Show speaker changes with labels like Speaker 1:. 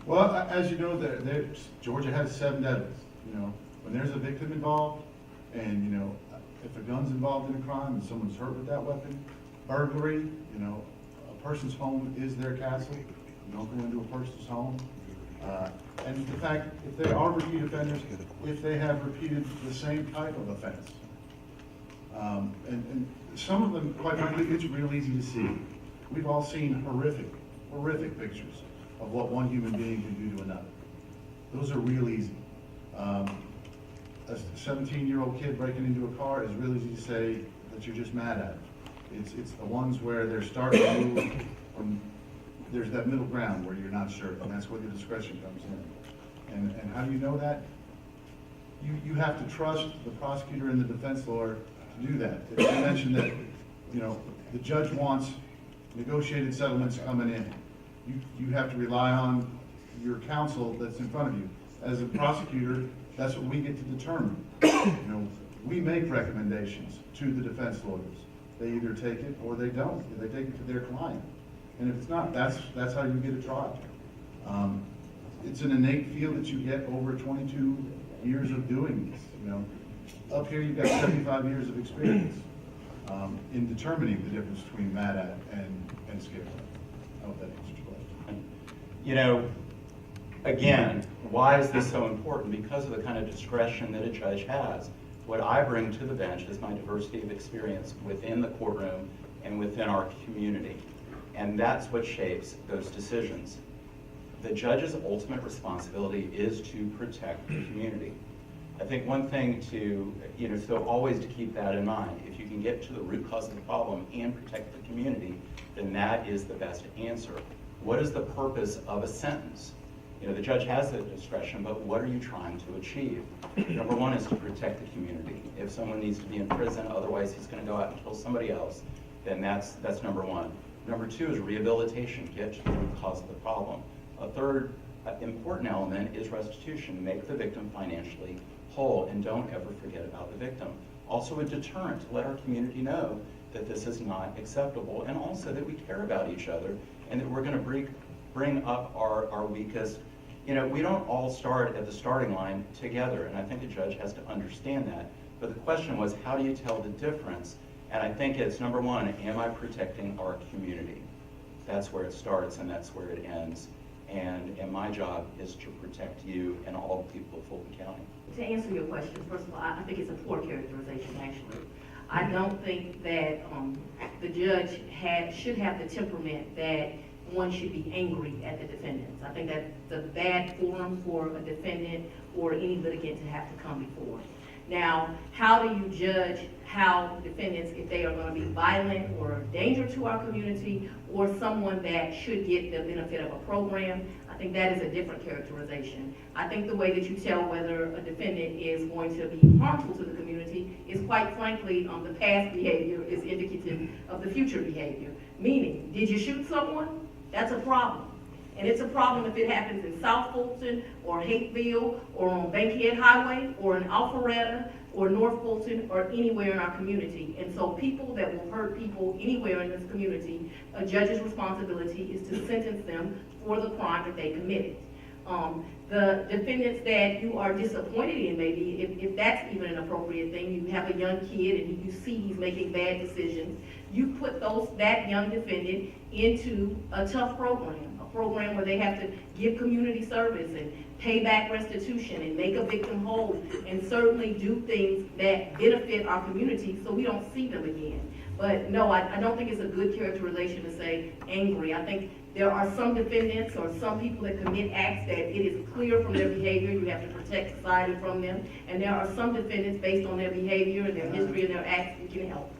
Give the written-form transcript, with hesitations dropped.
Speaker 1: Well, as you know, Georgia has 7 deadlies. You know, when there's a victim involved, and you know, if a gun's involved in a crime and someone's hurt with that weapon, burglary, you know, a person's home is their castle. You don't go into a person's home. And in fact, if they are repeat offenders, if they have repeated the same type of offense, and some of them, quite frankly, it's real easy to see. We've all seen horrific pictures of what one human being can do to another. Those are real easy. A 17-year-old kid breaking into a car is real easy to say that you're just mad at him. It's the ones where they're starting to move from, there's that middle ground where you're not sure, and that's where the discretion comes in. And how do you know that? You have to trust the prosecutor and the defense lawyer to do that. If you mentioned that, you know, the judge wants negotiated settlements coming in, you have to rely on your counsel that's in front of you. As a prosecutor, that's what we get to determine. You know, we make recommendations to the defense lawyers. They either take it or they don't. They take it to their client. And if it's not, that's how you get a trial. It's an innate feel that you get over 22 years of doing this. You know, up here you've got 75 years of experience in determining the difference between mad at and scared. I hope that answers your question.
Speaker 2: You know, again, why is this so important? Because of the kind of discretion that a judge has. What I bring to the bench is my diversity of experience within the courtroom and within our community. And that's what shapes those decisions. The judge's ultimate responsibility is to protect the community. I think one thing to, you know, so always to keep that in mind. If you can get to the root cause of the problem and protect the community, then that is the best answer. What is the purpose of a sentence? You know, the judge has the discretion, but what are you trying to achieve? Number one is to protect the community. If someone needs to be in prison, otherwise he's going to go out and kill somebody else, then that's number one. Number two is rehabilitation, get to the root cause of the problem. A third important element is restitution, make the victim financially whole, and don't ever forget about the victim. Also a deterrent to let our community know that this is not acceptable, and also that we care about each other, and that we're going to bring up our weakest. You know, we don't all start at the starting line together, and I think the judge has to understand that. But the question was, how do you tell the difference? And I think it's, number one, am I protecting our community? That's where it starts and that's where it ends. And my job is to protect you and all the people of Fulton County.
Speaker 3: To answer your question, first of all, I think it's a poor characterization, actually. I don't think that the judge should have the temperament that one should be angry at the defendants. I think that's a bad forum for a defendant or any litigant to have to come before. Now, how do you judge how defendants, if they are going to be violent or a danger to our community, or someone that should get the benefit of a program? I think that is a different characterization. I think the way that you tell whether a defendant is going to be harmful to the community is, quite frankly, the past behavior is indicative of the future behavior. Meaning, did you shoot someone? That's a problem. And it's a problem if it happens in South Fulton or Hateville or on Bankhead Highway or in Alpharetta or North Fulton or anywhere in our community. And so people that will hurt people anywhere in this community, a judge's responsibility is to sentence them for the crime that they committed. The defendants that you are disappointed in, maybe, if that's even an appropriate thing, you have a young kid and you see he's making bad decisions, you put that young defendant into a tough program, a program where they have to give community service and pay back restitution and make a victim whole and certainly do things that benefit our community so we don't see them again. But no, I don't think it's a good characterization to say angry. I think there are some defendants or some people that commit acts that it is clear from their behavior you have to protect society from them, and there are some defendants based on their behavior and their history and their acts you can help.